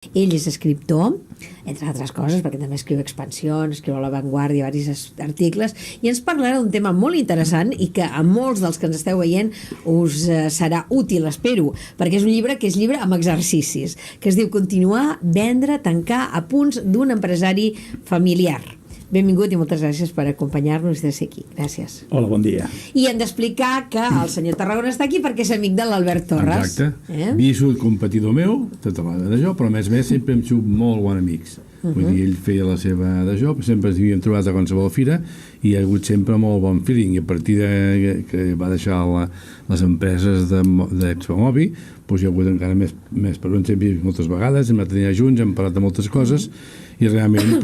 Ell és escriptor, entre altres coses, perquè també escriu Expansión, escriu a La Vanguardia, diversos articles, i ens parlarà d'un tema molt interessant i que a molts dels que ens esteu veient us serà útil, espero, perquè és un llibre que és llibre amb exercicis, que es diu Continuar, vendre, tancar, apunts d'un empresari familiar. Benvingut i moltes gràcies per acompanyar-nos de ser aquí. Gràcies. Hola, bon dia. I hem d'explicar que el senyor Tarragona està aquí perquè és amic de l'Albert Torres. Exacte. Havia sigut competidor meu, tota la de jo, però a més sempre hem sigut molt bons amics. Vull dir, ell feia la seva de jo, sempre ens havíem trobat a qualsevol fira i hi ha hagut sempre molt bon feeling. I a partir de que va deixar les empreses d'Expomobi, doncs hi ha hagut encara més per on hem vist moltes vegades, hem anat a dinar junts, hem parlat de moltes coses i realment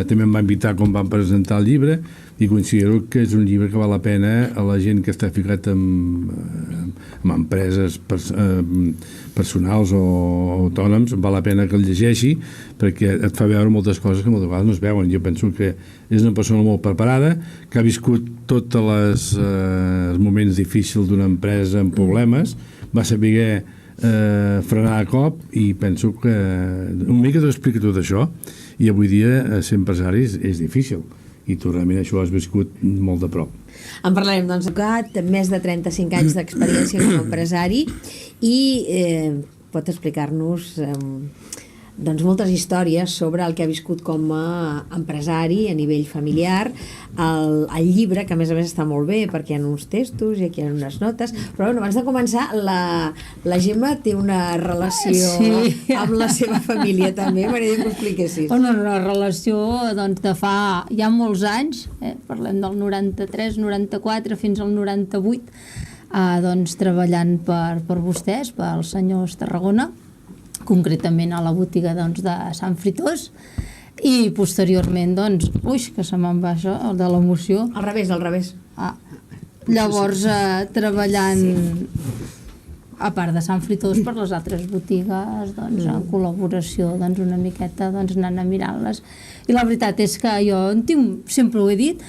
també em va invitar quan vam presentar el llibre i considero que és un llibre que val la pena a la gent que està ficat en empreses personals o autònoms, val la pena que el llegeixi perquè et fa veure moltes coses que moltes vegades no es veuen. Jo penso que és una persona molt preparada, que ha viscut tots els moments difícils d'una empresa amb problemes, va saber frenar a cop i penso que una mica t'ho explica tot això i avui dia ser empresari és difícil i tu realment això ho has viscut molt de prop. En parlarem doncs de més de 35 anys d'experiència com a empresari i pot explicar-nos doncs moltes històries sobre el que ha viscut com a empresari a nivell familiar, el llibre, que a més està molt bé perquè hi ha uns textos i aquí hi ha unes notes, però bueno, abans de començar la Gemma té una relació amb la seva família també, m'agradaria que ho expliquessis. Una relació doncs, de fa ja molts anys, parlem del 93, 94 fins al 98, doncs, treballant per vostès, pels senyors Tarragona, concretament a la botiga doncs, de Sant Fruitós i posteriorment doncs, que se me'n va això, el de l'emoció. Al revés. Llavors treballant a part de Sant Fruitós per les altres botigues doncs, en col·laboració doncs, una miqueta doncs, anant a mirar-les i la veritat és que jo sempre ho he dit,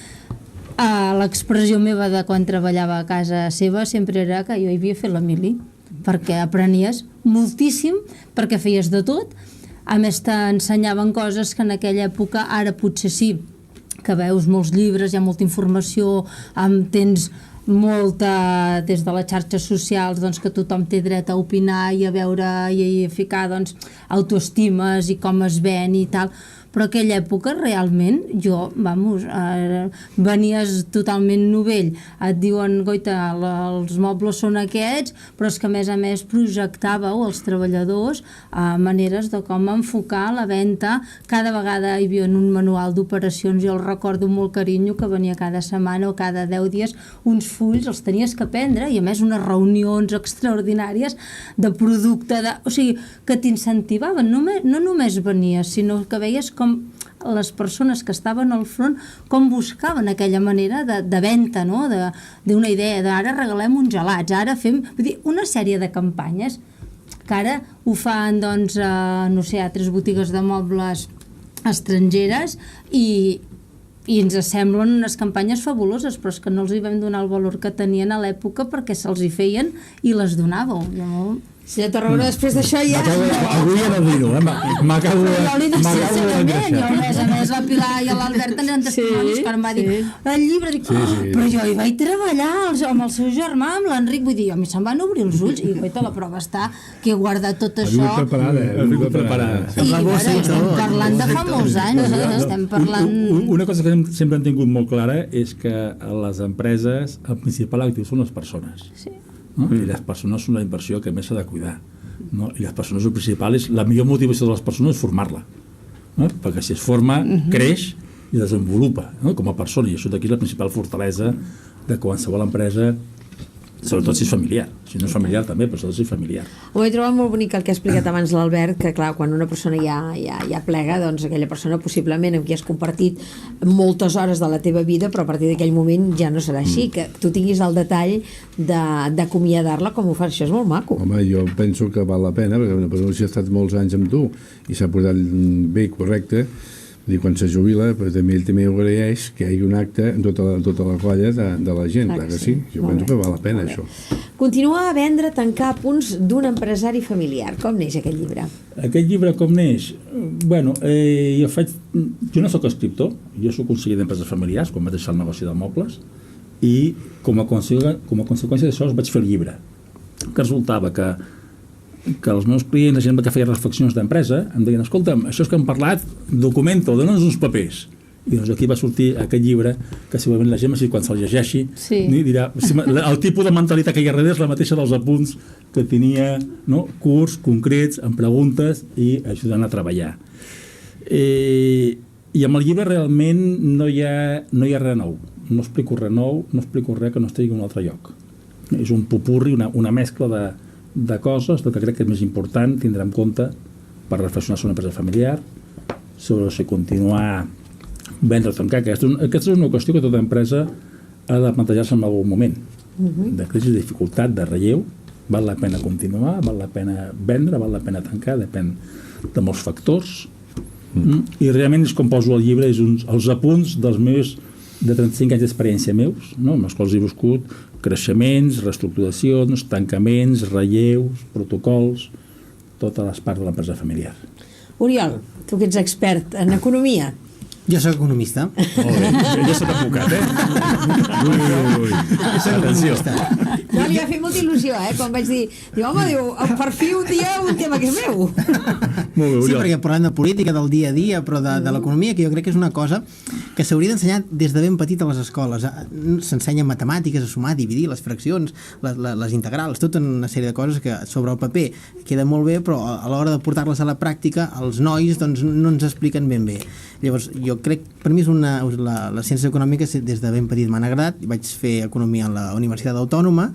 l'expressió meva de quan treballava a casa seva sempre era que jo hi havia fet la mili perquè aprenies moltíssim, perquè feies de tot, a més t'ensenyaven coses que en aquella època, ara potser sí, que veus molts llibres, hi ha molta informació, tens molta, des de les xarxes socials, doncs, que tothom té dret a opinar i a veure i a ficar doncs, autoestimes i com es ven i tal, però aquella època realment jo, venies totalment novell, et diuen goita, els mobles són aquests, però és que a més projectàveu els treballadors maneres de com enfocar la venda. Cada vegada hi havia un manual d'operacions, jo el recordo amb molt carinyo, que venia cada setmana o cada 10 dies uns fulls, els tenies que prendre i a més unes reunions extraordinàries de producte, o sigui, que t'incentivaven, no només venies, sinó que veies com les persones que estaven al front com buscaven aquella manera de venda, no? D'una idea d'ara regalem uns gelats, ara fem una sèrie de campanyes que ara ho fan doncs, altres botigues de mobles estrangeres i ens semblen unes campanyes fabuloses, però és que no els hi vam donar el valor que tenien a l'època perquè se'ls hi feien i les donàveu. Senyor Tarragona, després d'això ja... Avui ja no dir-ho, m'acabo de... Jo li decidia segurament, a més la Pilar i l'Albert tenen testimonis que em va dir el llibre, però jo hi vaig treballar amb el seu germà, amb l'Enric, vull dir, a mi se'm van obrir els ulls i la prova està que he guardat tot això. Avui preparada. I estem parlant de fa molts anys, estem parlant... Una cosa que sempre hem tingut molt clara és que a les empreses el principal actiu són les persones. Sí. No? I les persones són la inversió que més s'ha de cuidar, no? I les persones, el principal és la millor motivació de les persones és formar-la, no? Perquè si es forma, creix i desenvolupa, no? Com a persona, i això d'aquí és la principal fortalesa de qualsevol empresa, sobretot si és familiar. Si no és familiar també, però sobretot si és familiar. Ho he trobat molt bonic el que ha explicat abans l'Albert, que clar, quan una persona ja plega, doncs aquella persona possiblement amb qui has compartit moltes hores de la teva vida, però a partir d'aquell moment ja no serà així, que tu tinguis el detall d'acomiadar-la com ho fas, això és molt maco. Home, jo penso que val la pena, perquè una persona si ha estat molts anys amb tu i s'ha portat bé i correcte, Quan se jubila, també ell també ho agraeix que hi hagi un acte amb tota la colla de la gent, clar que sí. Jo penso que val la pena, això. Continuar a vendre, tancar punts d'un empresari familiar. Com neix aquest llibre? Aquest llibre com neix? Bueno, jo no sóc escriptor, jo sóc conseller d'empreses familiars, quan vaig deixar el negoci de mobles, i com a conseqüència d'això vaig fer el llibre. Que resultava que els meus clients, la gent que feia reflexions d'empresa, em deien, escolta'm, això que hem parlat, documenta-ho, dona'ns uns papers. I doncs aquí va sortir aquest llibre, que segurament la gent, quan se'l llegeixi, dirà, el tipus de mentalitat que hi ha darrere és la mateixa dels apunts que tenia, curts, concrets, amb preguntes i ajudant a treballar. I amb el llibre realment no hi ha res nou. No explico res nou, no explico res que no estigui en un altre lloc. És un popurri, una mescla de coses, del que crec que és més important tindre en compte per reflexionar sobre una empresa familiar, sobre si continuar vendre o tancar. Aquesta és una qüestió que tota empresa ha de plantejar-se en algun moment. De crisi, de dificultat, de relleu. Val la pena continuar, val la pena vendre, val la pena tancar, depèn de molts factors. I realment és com poso al llibre, és els apunts dels meus de 35 anys d'experiència meus, amb els quals he buscat creixements, reestructuracions, tancaments, relleus, protocols, totes les parts de l'empresa familiar. Oriol, tu que ets expert en economia. Jo soc economista. Molt bé, ja s'ha advocat, Atenció. No, li va fer molta il·lusió, quan vaig dir, home, per fi un dia un tema que és meu. Sí, perquè parlem de política, del dia a dia, però de l'economia, que jo crec que és una cosa que s'hauria d'ensenyar des de ben petit a les escoles. S'ensenyen matemàtiques, a sumar, a dividir, les fraccions, les integrals, tota una sèrie de coses que sobre el paper queda molt bé, però a l'hora de portar-les a la pràctica, els nois no ens expliquen ben bé. Llavors, jo crec, per mi és les ciències econòmiques des de ben petit m'han agradat, vaig fer economia a la Universitat Autònoma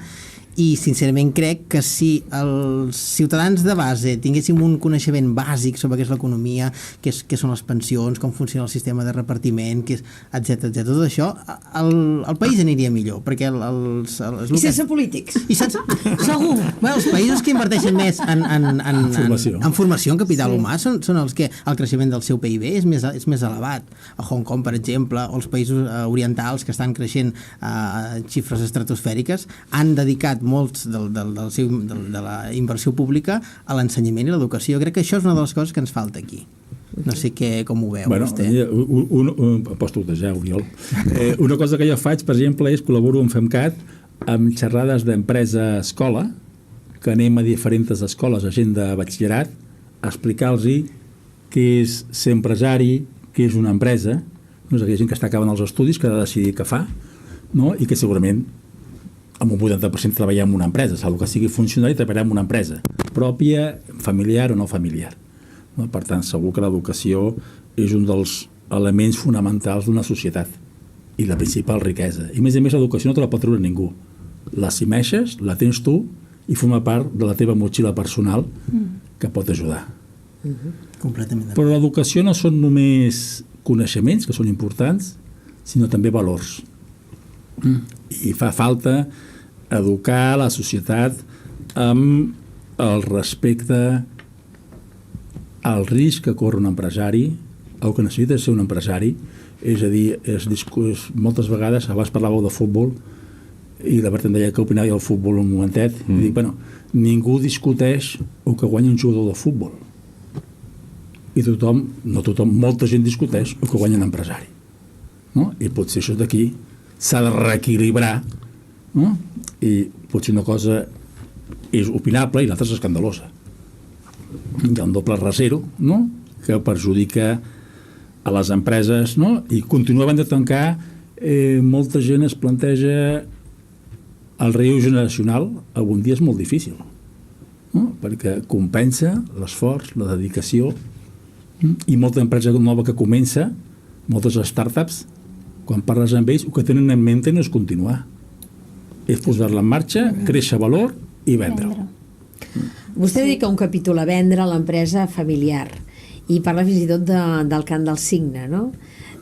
i sincerament crec que si els ciutadans de base tinguéssim un coneixement bàsic sobre què és l'economia, què són les pensions, com funciona el sistema de repartiment, etc, tot això, el país aniria millor, perquè I sense polítics. Segur. Els països que inverteixen més en formació, en capital humà, són els que el creixement del seu PIB és més elevat. A Hong Kong, per exemple, o els països orientals que estan creixent a xifres estratosfèriques, han dedicat molts de la inversió pública a l'ensenyament i l'educació. Jo crec que això és una de les coses que ens falta aquí. No sé com ho veu vostè. Pots tutejar, Oriol. Una cosa que jo faig, per exemple, és col·laboro amb FEMCAT amb xerrades d'empresa-escola, que anem a diferents escoles, a gent de batxillerat, a explicar-los què és ser empresari, què és una empresa, aquella gent que està acabant els estudis, que ha de decidir què fa, i que segurament amb un 80% treballar en una empresa, salvo que sigui funcionari, treballar en una empresa pròpia, familiar o no familiar. Per tant, segur que l'educació és un dels elements fonamentals d'una societat i la principal riquesa. I a més, l'educació no te la pot treure ningú. L'assumeixes, la tens tu i forma part de la teva motxilla personal que pot ajudar. Completament. Però l'educació no són només coneixements, que són importants, sinó també valors. I fa falta educar la societat amb el respecte al risc que corre un empresari, el que necessita ser un empresari, és a dir, moltes vegades, abans parlàveu de futbol i la Berta em deia que opinava del futbol un momentet, i dic, ningú discuteix el que guanya un jugador de futbol i molta gent discuteix el que guanya un empresari, i potser això d'aquí s'ha de reequilibrar, i potser una cosa és opinable i l'altra és escandalosa. Hi ha un doble rasero que perjudica a les empreses, i continuaven de tancar. Molta gent es planteja el relleu generacional, algun dia és molt difícil, perquè compensa l'esforç, la dedicació, i molta empresa nova que comença, moltes startups, quan parles amb ells, el que tenen en mente no és continuar, és posar-la en marxa, créixer valor i vendre-ho. Vostè dedica un capítol a vendre l'empresa familiar i parla fins i tot del cant del cigne,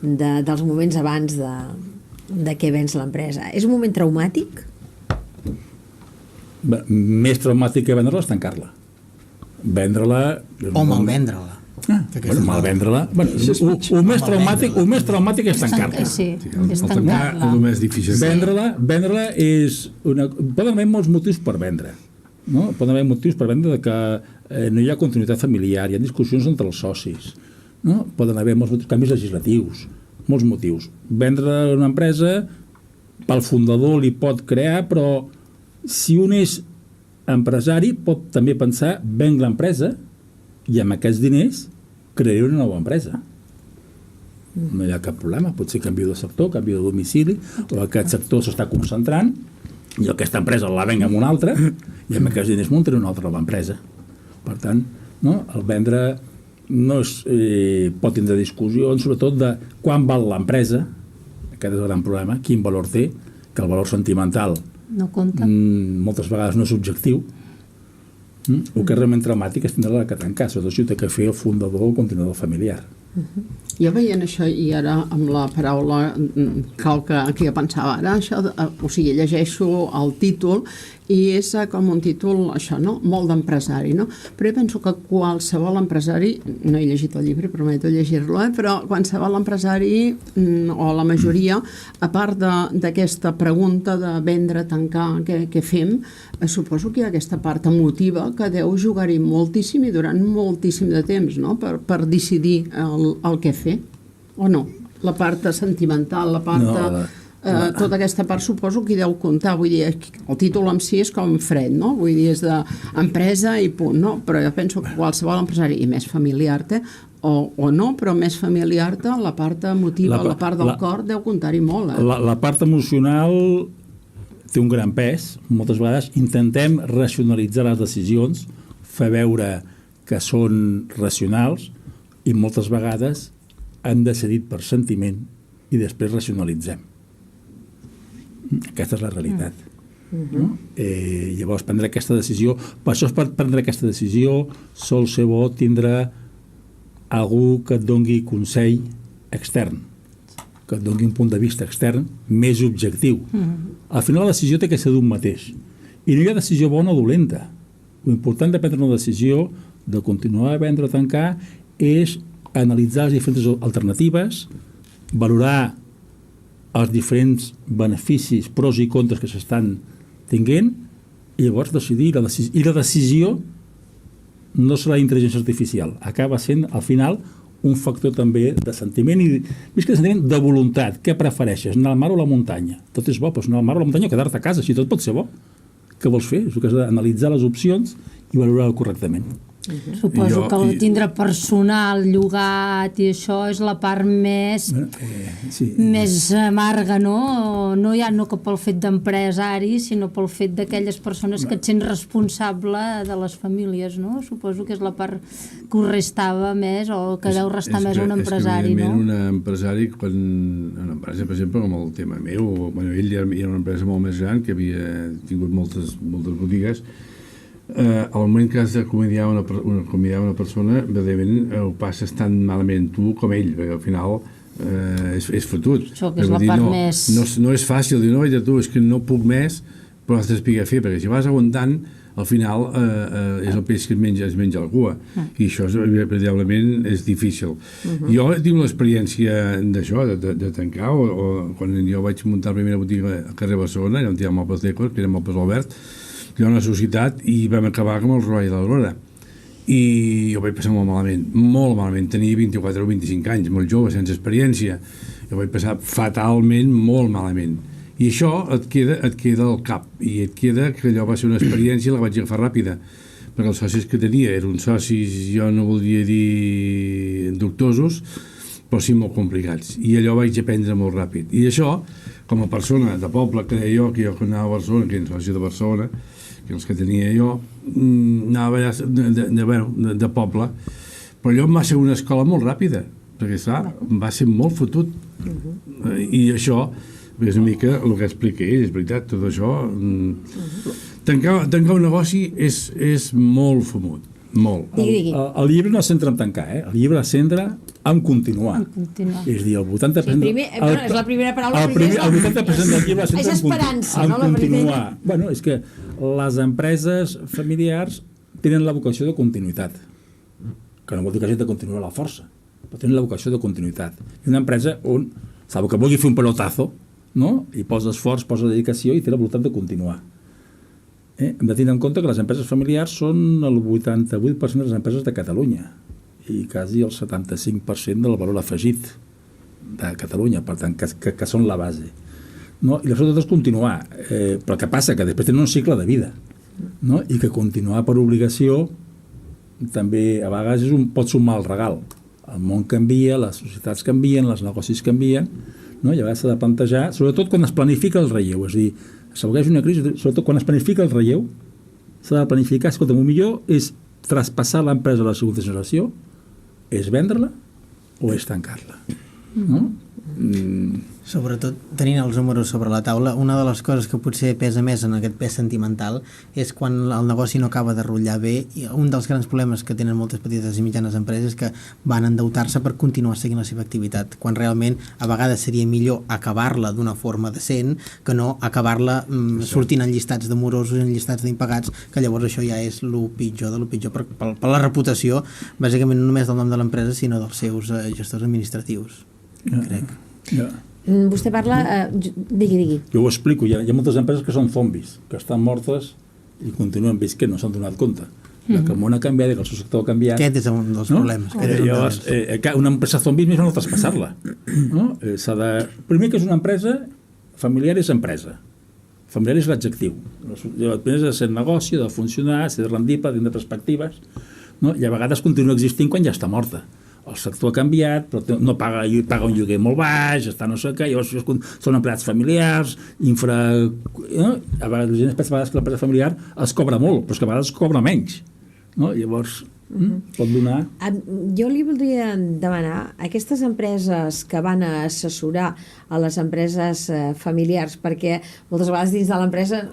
dels moments abans de què vens l'empresa. És un moment traumàtic? Més traumàtic que vendre-la és tancar-la. Vendre-la... O malvendre-la. Mal vendre-la... El més traumàtic és tancar-la. Sí, és El tancar-la. el més difícil. Vendre-la és poden haver molts motius per vendre. No? Poden haver motius per vendre que no hi ha continuïtat familiar, hi ha discussions entre els socis, no? Poden haver molts motius, canvis legislatius, molts motius. Vendre una empresa pel fundador li pot crear, però si un és empresari pot també pensar venc l'empresa i amb aquests diners crearé una nova empresa. No hi ha cap problema, potser canvio de sector, canvio de domicili, o aquest sector s'està concentrant i aquesta empresa la venc amb una altra i amb aquests diners muntaré una altra nova empresa. Per tant, no? El vendre no és, pot tindre discussions, sobretot de quan val l'empresa, aquest és el gran problema, quin valor té, que el valor sentimental No compta. moltes vegades no és objectiu. El que és realment traumàtic és tindre-la que tancar, sobretot si ho té que fer el fundador o el continuador familiar. Jo veient això, i ara amb la paraula cal que jo pensava ara, això, o sigui, llegeixo el títol i és com un títol, això, no? Molt d'empresari, no? Però jo penso que qualsevol empresari, no he llegit el llibre, prometo llegir-lo, però qualsevol empresari, o la majoria, a part d'aquesta pregunta de vendre, tancar, què fem, suposo que hi ha aquesta part emotiva que deu jugar-hi moltíssim i durant moltíssim de temps, no? Per decidir el què fer, o no? La part sentimental, la part... tota aquesta part suposo que hi deu comptar, vull dir, el títol en si és com fred, no? Vull dir, és d'empresa i punt, no? Però jo penso que qualsevol empresari, i més familiar té, o no, però més familiar té, la part emotiva, la part del cor deu comptar-hi molt, La part emocional té un gran pes, moltes vegades intentem racionalitzar les decisions, fer veure que són racionals i moltes vegades han decidit per sentiment i després racionalitzem. Aquesta és la realitat. No? Llavors, prendre aquesta decisió... Per això, per prendre aquesta decisió, sol ser bo tindre algú que et doni consell extern, que et doni un punt de vista extern més objectiu. Al final, la decisió té que ser d'un mateix. I no hi ha decisió bona o dolenta. L'important de prendre una decisió, de continuar a vendre o tancar, és analitzar les diferents alternatives, valorar els diferents beneficis, pros i contres que s'estan tinguent, i llavors decidir. I la decisió no serà intel·ligència artificial, acaba sent al final un factor també de sentiment i més que de sentiment, de voluntat. Què prefereixes, anar al mar o a la muntanya? Tot és bo, però anar al mar o a la muntanya o quedar-te a casa, si tot pot ser bo. Què vols fer? És el que has d'analitzar les opcions i valorar-ho correctament. Suposo que el tindre personal, llogat i això és la part més amarga, no? No ja no que pel fet d'empresari, sinó pel fet d'aquelles persones que et sents responsable de les famílies, no? Suposo que és la part que us restava més o que deu restar més a un empresari, no? És que, un empresari, una empresa, per exemple, com el tema meu, ell era una empresa molt més gran que havia tingut moltes botigues. Al moment que has d'acomiadar una persona, verdaderament ho passes tan malament tu com ell, perquè al final és fotut. Això que és la part més... No és fàcil dir, no, tu, és que no puc més, però has d'explicar a fer, perquè si vas aguantant, al final és el peix que es menja la cua, i això veritablement és difícil. Jo tinc l'experiència d'això, de tancar, o quan jo vaig muntar la primera botiga al carrer Barcelona, allà on hi ha Mobles Decor, que era Mobles Albert, hi ha una societat i vam acabar com el Roy de l'Aurora. I jo vaig passar molt malament. Tenia 24 o 25 anys, molt jove, sense experiència. Jo vaig passar fatalment, molt malament. I això et queda al cap, i et queda que allò va ser una experiència i la vaig agafar ràpida, perquè els socis que tenia eren socis, jo no voldria dir dubtosos, però sí molt complicats. I allò vaig aprendre molt ràpid. I això, com a persona de poble, que deia jo, que anava a Barcelona, que era soci de Barcelona, que els que tenia jo, anava allà de poble, però allò em va ser una escola molt ràpida, perquè, esclar, va ser molt fotut. I això és una mica el que explica ell, és veritat, tot això. Tancar un negoci és molt fumut, molt. El llibre no es centra en tancar, el llibre es centra en continuar. És a dir, el 80%... És la primera paraula. El 80% del llibre es centra en continuar. Bueno, és que les empreses familiars tenen la vocació de continuïtat. que no vol dir que hagi de continuar a la força, però tenir la vocació de continuïtat. I una empresa on, salvo que vulgui fer un pelotazo, no? I posa esforç, posa dedicació i té la voluntat de continuar. Hem de tenir en compte que les empreses familiars són el 88% de les empreses de Catalunya i quasi el 75% del valor afegit de Catalunya, per tant, que són la base. No? I la sobretot és continuar, però el que passa que després tenen un cicle de vida, no? I que continuar per obligació també a vegades pot ser un mal regal. El món canvia, les societats canvien, els negocis canvien, no? I a vegades s'ha de plantejar, sobretot quan es planifica el relleu, és a dir, s'augeix una crisi, sobretot quan es planifica el relleu, s'ha de planificar, escolta, el millor és traspassar l'empresa a la segona generació, és vendre-la o és tancar-la. No? Sobretot tenint els números sobre la taula, una de les coses que potser pesa més en aquest pes sentimental és quan el negoci no acaba de rotllar bé, i un dels grans problemes que tenen moltes petites i mitjanes empreses és que van endeutar-se per continuar seguint la seva activitat, quan realment a vegades seria millor acabar-la d'una forma decent que no acabar-la sortint en llistats de morosos, en llistats d'impagats, que llavors això ja és el pitjor de lo pitjor per la reputació, bàsicament no només del nom de l'empresa sinó dels seus gestors administratius, crec. Vostè parla... Digui. Jo ho explico, hi ha moltes empreses que són zombis, que estan mortes i continuen visquent, no s'han donat compte. Que el món ha canviat, que el seu sector ha canviat. Aquest és un dels problemes. Llavors, una empresa zombi és no traspassar-la. No? Primer que és una empresa, familiar és empresa. Familiar és l'adjectiu. Primer és de ser negoci, de funcionar, ser rendible, tindre perspectives, no? I a vegades continua existint quan ja està morta. El sector ha canviat, però no paga un lloguer molt baix, està no sé què, llavors són empleats familiars, no? A vegades la gent pensa que l'empresa familiar es cobra molt, però és que a vegades es cobra menys. No? Llavors, pot donar... Jo li voldria demanar, aquestes empreses que van a assessorar a les empreses familiars, perquè moltes vegades dins de l'empresa,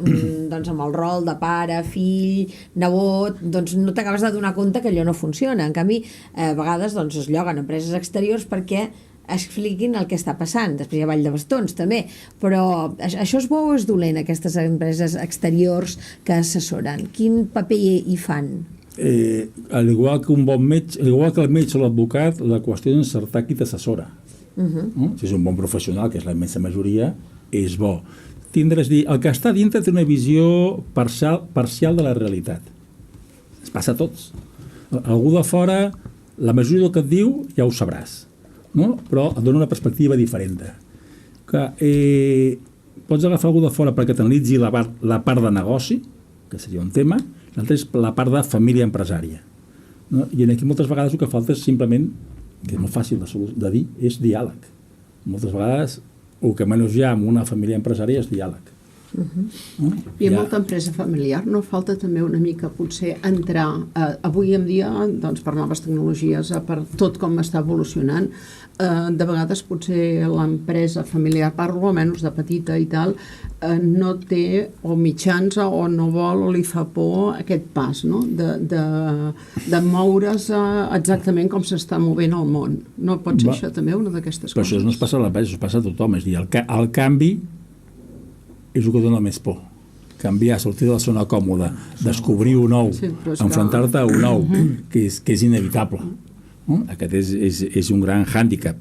doncs amb el rol de pare, fill, nebot, doncs no t'acabes de donar compte que allò no funciona. En canvi, a vegades doncs, es lloguen empreses exteriors perquè expliquin el que està passant. Després hi ha ball de bastons també, però això és bo o és dolent, aquestes empreses exteriors que assessoren? Quin paper hi fan? Al igual que un bon metge, al igual que el metge o l'advocat, la qüestió és encertar qui t'assessora. Si és un bon professional, que és la immensa majoria, és bo. El que està dintre té una visió parcial de la realitat. Es passa a tots. Algú de fora, la majoria del que et diu ja ho sabràs, no? Però et dona una perspectiva diferent. Pots agafar algú de fora perquè t'analitzi la part de negoci, que seria un tema, l'altre és la part de família empresària. No? I aquí moltes vegades el que falta és simplement, que és molt fàcil de dir, és diàleg. Moltes vegades el que menys hi ha en una família empresària és diàleg. I en molta empresa familiar no falta també una mica potser entrar avui en dia doncs, per noves tecnologies, per tot com està evolucionant, de vegades potser l'empresa familiar, parlo almenys de petita i tal, no té o mitjans o no vol o li fa por aquest pas, no? De moure's exactament com s'està movent el món. No pot ser això també una d'aquestes coses? Però això no es passa a l'empresa, això es passa a tothom. És a dir, el canvi és el que dona més por. Canviar, sortir de la zona còmoda, descobrir un nou, enfrontar-te a un nou, que és inevitable. Aquest és un gran hàndicap.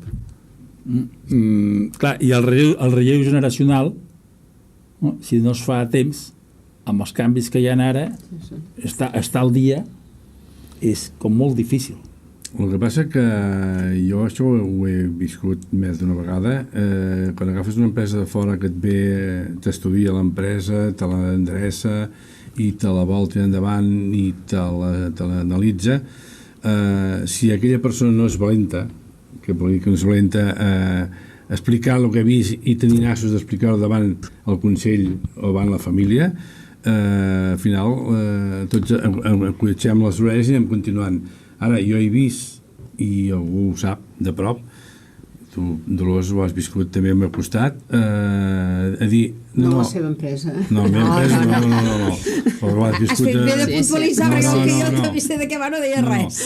Clar, i el relleu generacional, si no es fa a temps, amb els canvis que hi ha ara, estar al dia és com molt difícil. El que passa que jo això ho he viscut més d'una vegada. Quan agafes una empresa de fora que et ve, t'estudia l'empresa, te l'endreça i te la vol tirar endavant i te l'analitza, si aquella persona no és valenta, que vol dir que no és valenta, explicar el que ha vist i tenir nassos d'explicar-ho davant el Consell o davant la família, al final tots acotxem les orelles i anem continuant. Ara, jo he vist, i algú ho sap de prop, tu, Dolors, ho has viscut també al meu costat, a dir... No la seva empresa, No, la meva empresa, no. Però ho has viscut... Has fet bé de puntualitzar, perquè que jo també sé de què va, no deia res.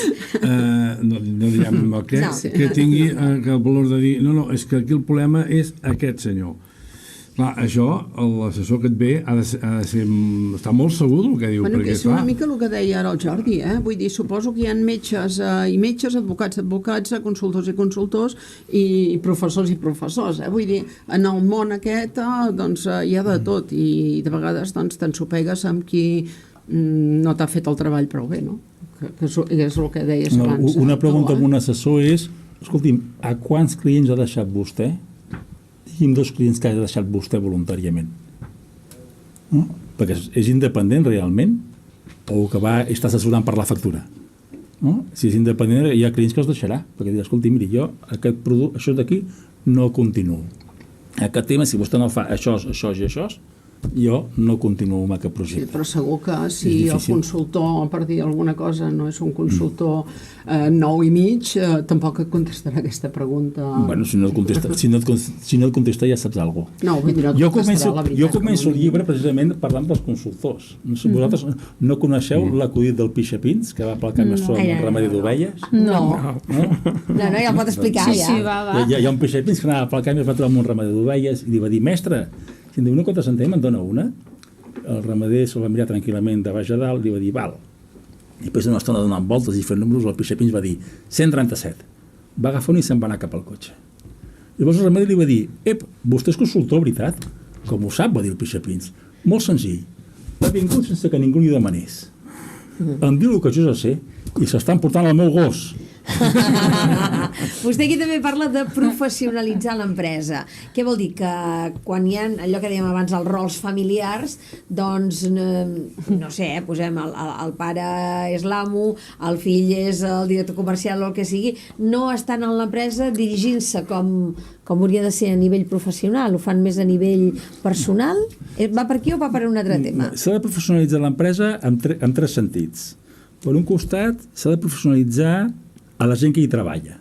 No direm el què, que tingui el valor de dir, no, és que aquí el problema és aquest senyor. Clar, això, l'assessor que et ve ha de ser estar molt segur del que diu. Bueno, perquè, que és una mica el que deia ara el Jordi, Vull dir, suposo que hi ha metges i metges, advocats, consultors i consultors, i professors i professors, Vull dir, en el món aquest, doncs, hi ha de tot, i de vegades doncs, t'ensopegues amb qui no t'ha fet el treball prou bé, no? Que és el que deies abans. Una pregunta amb un assessor és, escolti'm, a quants clients ha deixat vostè? Digui'm 2 clients que ha deixat vostè voluntàriament. No? Perquè és independent realment o que està assessorant per la factura. No? Si és independent hi ha clients que els deixarà, perquè dirà, escolti, miri, jo aquest producte, això d'aquí no continuo. Aquest tema, si vostè no fa això i això, jo no continuo amb aquest projecte. Sí, però segur que si el consultor, per dir alguna cosa, no és un consultor 9 i mig, tampoc et contestarà aquesta pregunta. Bueno, si no et contesta ja saps alguna cosa. No, vull dir, no et contestarà la veritat. Jo començo el llibre precisament parlant dels consultors. No sé, vosaltres no coneixeu l'acudit del Pixapins, que va pel camp amb un remedi d'ovelles? No, ja el pot explicar, ja. Sí, va. Hi ha un Pixapins que anava pel camp i es va trobar amb un remedi d'ovelles i li va dir, mestre, si en diu una quanta centem, en dona una? El ramader se'l va mirar tranquil·lament de baix a dalt i li va dir, val. I després d'una estona donant voltes i fent números, el Pixapins va dir 137. Va agafar un i se'n va anar cap al cotxe. Llavors el ramader li va dir, vostè és consultor, veritat? Com ho sap, va dir el Pixapins. Molt senzill. Ha vingut sense que ningú li demanés. Em diu el que jo ja sé i s'estan portant el meu gos. Vostè aquí també parla de professionalitzar l'empresa. Què vol dir? Que quan hi ha allò que dèiem abans, els rols familiars, doncs, no sé, posem el pare és l'amo, el fill és el director comercial o el que sigui, no estan en l'empresa dirigint-se com hauria de ser a nivell professional, ho fan més a nivell personal? Va per aquí o va per un altre tema? S'ha de professionalitzar l'empresa en 3 sentits. Per un costat, s'ha de professionalitzar a la gent que hi treballa,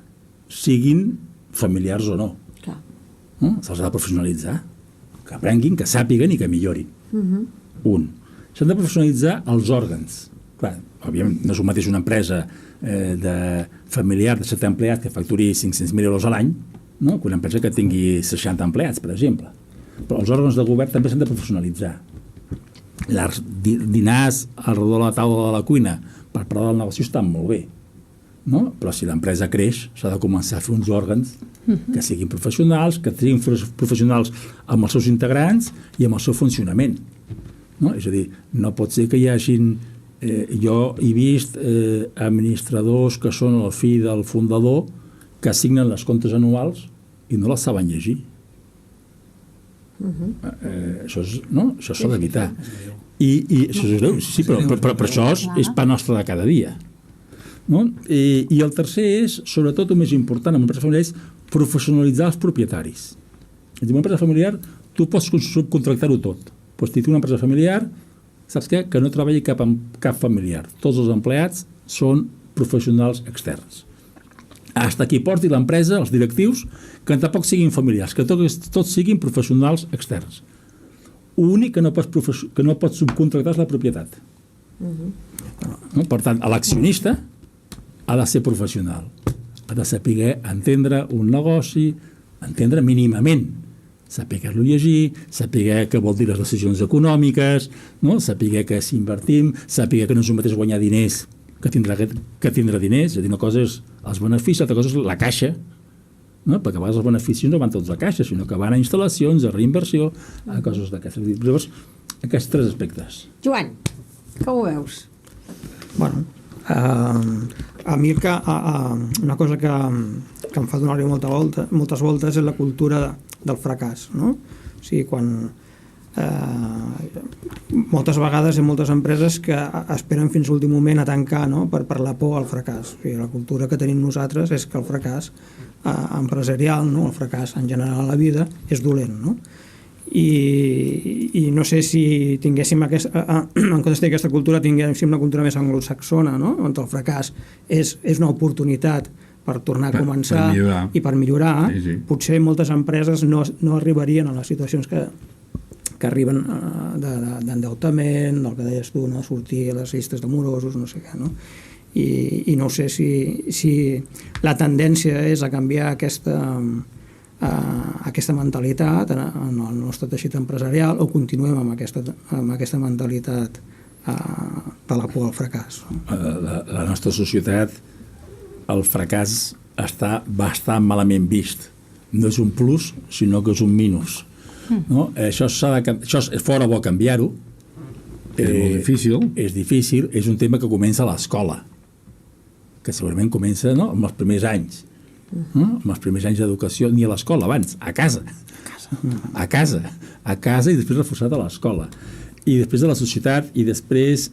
siguin familiars o no. Clar. Se'ls ha de professionalitzar, que aprenguin, que sàpiguen i que millorin. Un. S'han de professionalitzar els òrgans. Clar, òbviament, no és el mateix una empresa familiar de 7 empleats que facturi 500.000 euros a l'any, no? Que una empresa que tingui 60 empleats, per exemple. Però els òrgans de govern també s'han de professionalitzar. Els dinars al redor de la taula de la cuina per parlar del negoci estan molt bé, no? Però si l'empresa creix s'ha de començar a fer uns òrgans que siguin professionals, que siguin professionals amb els seus integrants i amb el seu funcionament, no? És a dir, no pot ser que hi hagin jo he vist administradors que són el fill del fundador que assignen les comptes anuals i no les saben llegir. Això s'ha d'evitar. I això és greu, sí, però això és pa nostre de cada dia. No? I el tercer és, sobretot el més important en una empresa familiar, és professionalitzar els propietaris. En una empresa familiar tu pots subcontractar-ho tot. Pots dir una empresa familiar, saps què? Que no treballi cap familiar. Tots els empleats són professionals externs. Hasta aquí porti l'empresa, els directius, que tampoc siguin familiars, que tots siguin professionals externs. L'únic que no pots subcontractar és la propietat. Per tant, l'accionista ha de ser professional, ha de saber entendre un negoci, entendre mínimament, saber-lo llegir, saber què vol dir les decisions econòmiques, no? Saber que si invertim, saber que no és el mateix guanyar diners que tindre diners, és a dir, una cosa és els beneficis, l'altra cosa és la caixa, no? Perquè a vegades els beneficis no van tots a caixa, sinó que van a instal·lacions, a reinversió, a coses d'aquestes. Llavors, aquests 3 aspectes. Joan, com ho veus? Bueno, a mi una cosa que em fa donar-li moltes voltes és la cultura del fracàs, no? O sigui, quan moltes vegades hi ha moltes empreses que esperen fins l'últim moment a tancar, no? per la por al fracàs. O sigui, la cultura que tenim nosaltres és que el fracàs empresarial, no? El fracàs en general a la vida és dolent, no? I no sé si tinguéssim en comptes d'aquesta cultura tinguéssim una cultura més anglosaxona, no? On el fracàs és una oportunitat per tornar a començar i per millorar. Sí. Potser moltes empreses no arribarien a les situacions que arriben d'endeutament, del que deies tu, no? Sortir a les llistes de morosos, no sé què, no? I no sé si la tendència és a canviar aquesta aquesta mentalitat en el nostre teixit empresarial o continuem amb aquesta mentalitat de la por al fracàs? La nostra societat, el fracàs està bastant malament vist. No és un plus, sinó que és un minus. No? Això és fora bo canviar-ho. És molt difícil. És difícil, és un tema que comença a l'escola, que segurament comença, no?, amb els primers anys. Amb els primers anys d'educació, ni a l'escola, abans, a casa i després reforçat a l'escola i després a la societat i després,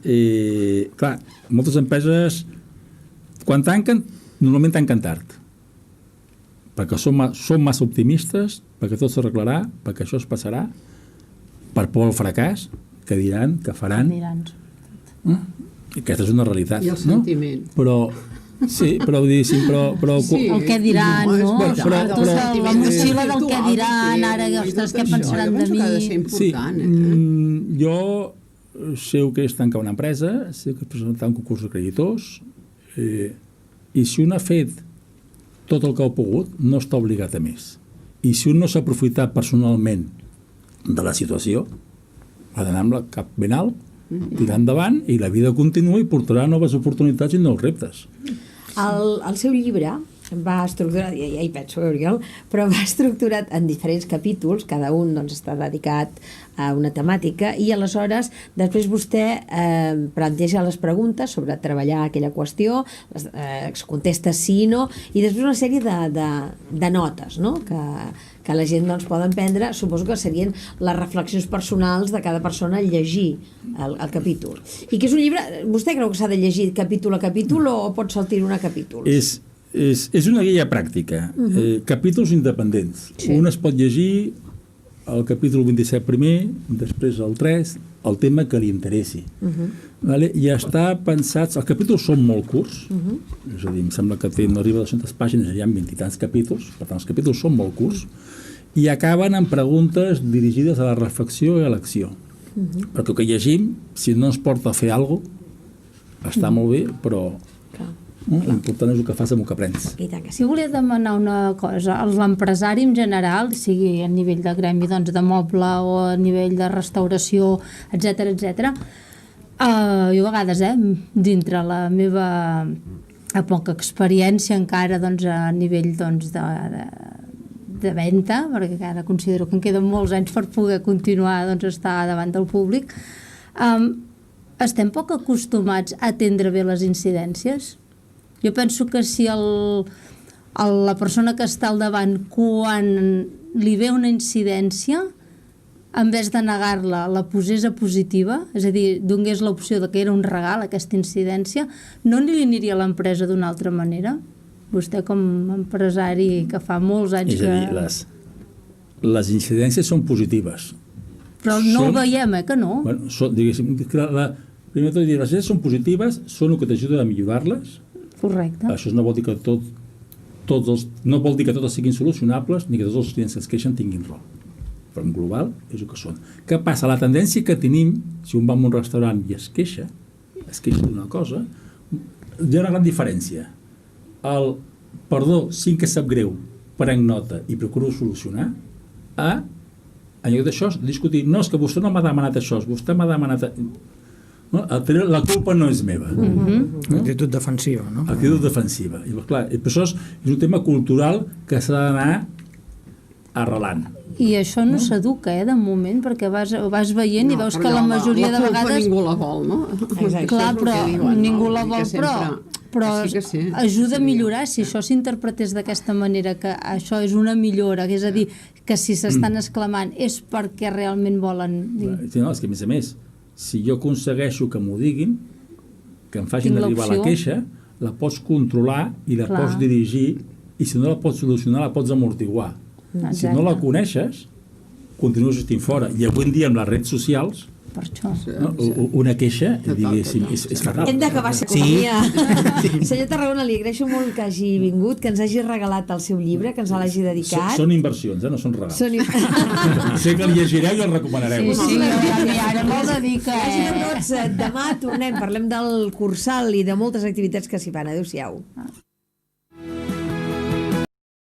clar, moltes empreses quan tanquen, normalment tanquen tard perquè som massa optimistes, perquè tot s'arreglarà, perquè això es passarà, per por al fracàs, que diran, que faran. I aquesta és una realitat. I el sentiment. Però sí, però diguéssim, però sí, el que diran, no? La motxilla del que diran, ara, ostres, què pensaran de mi? Sí, jo sé que és tancar una empresa, sé que és presentar un concurs de creditors, i si un ha fet tot el que ha pogut, no està obligat a més. I si un no s'ha aprofitat personalment de la situació, ha d'anar amb el cap ben alt, tirar endavant, i la vida continua i portarà noves oportunitats i nous reptes. El seu llibre va estructurat, ja hi penso, Oriol, però va estructurat en diferents capítols, cada un doncs, està dedicat a una temàtica, i aleshores després vostè planteja les preguntes sobre treballar aquella qüestió, es contesta sí i no, i després una sèrie de notes, no?, que la gent doncs, poden prendre, suposo que serien les reflexions personals de cada persona al llegir el capítol. I que és un llibre, vostè creu que s'ha de llegir capítol a capítol o pot saltir-ho a capítols? És una guia pràctica, capítols independents. Sí. Un es pot llegir el capítol 27 primer, després el 3, el tema que li interessi. Vale? I està pensats... Els capítols són molt curts, és a dir, em sembla que no arriba a 200 pàgines, hi ha 20 i tants capítols, per tant, els capítols són molt curts, i acaben amb preguntes dirigides a la reflexió i a l'acció. Perquè el que llegim, si no ens porta a fer alguna cosa, està molt bé, però... l'important és el que fas amb el que aprens. Si volia demanar una cosa, l'empresari en general, sigui a nivell de gremi doncs, de moble o a nivell de restauració, etc etc. Jo a vegades, dintre la meva poca experiència encara doncs, a nivell doncs, de venda, perquè ara considero que em queden molts anys per poder continuar doncs, estar davant del públic, estem poc acostumats a atendre bé les incidències. Jo penso que si la persona que està al davant, quan li ve una incidència, en vez de negar-la, la posés a positiva, és a dir, donés l'opció de que era un regal, aquesta incidència, no li aniria a l'empresa d'una altra manera? Vostè, com a empresari que fa molts anys que... És a dir, les incidències són positives. Però no ho veiem, que no? Bueno, diguéssim, primer tot dir, les incidències són positives, són el que t'ajuda a millorar-les. Correcte. Això no vol dir que no vol dir que totes siguin solucionables ni que tots els clients que es queixen tinguin raó. Però en global és el que són. Què passa? La tendència que tenim, si un va a un restaurant i es queixa d'una cosa, hi ha una gran diferència. El perdó, sí que sap greu, prenc nota i procuro solucionar, en lloc d'això, discutir, no, és que vostè no m'ha demanat això, vostè m'ha demanat... La culpa no és meva. Actitud defensiva, no? Actitud defensiva. I, clar, això és un tema cultural que s'ha d'anar arrelant. I això no s'educa, de moment, perquè vas veient i veus que la majoria de vegades... La culpa ningú la vol, no? Clar, però ningú la vol, però ajuda a millorar. Si això s'interpretés d'aquesta manera, que això és una millora, és a dir, que si s'estan exclamant és perquè realment volen... No, és que a més, si jo aconsegueixo que m'ho diguin, que em facin arribar la queixa, la pots controlar i la pots dirigir, i si no la pots solucionar, la pots amortiguar. Si no la coneixes, continues estint fora. I avui en dia amb les redes socials, per això. Una queixa, diguéssim, és fatal. Hem d'acabar l'economia. Senyor Tarragona, li agraeixo molt que hagi vingut, que ens hagi regalat el seu llibre, que ens l'hagi dedicat. Són inversions, no són regals. Sé que el llegireu i el recomanareu. Sí, ara me'l dedica. Demà tornem, parlem del Cursal i de moltes activitats que s'hi fan. Adéu-siau.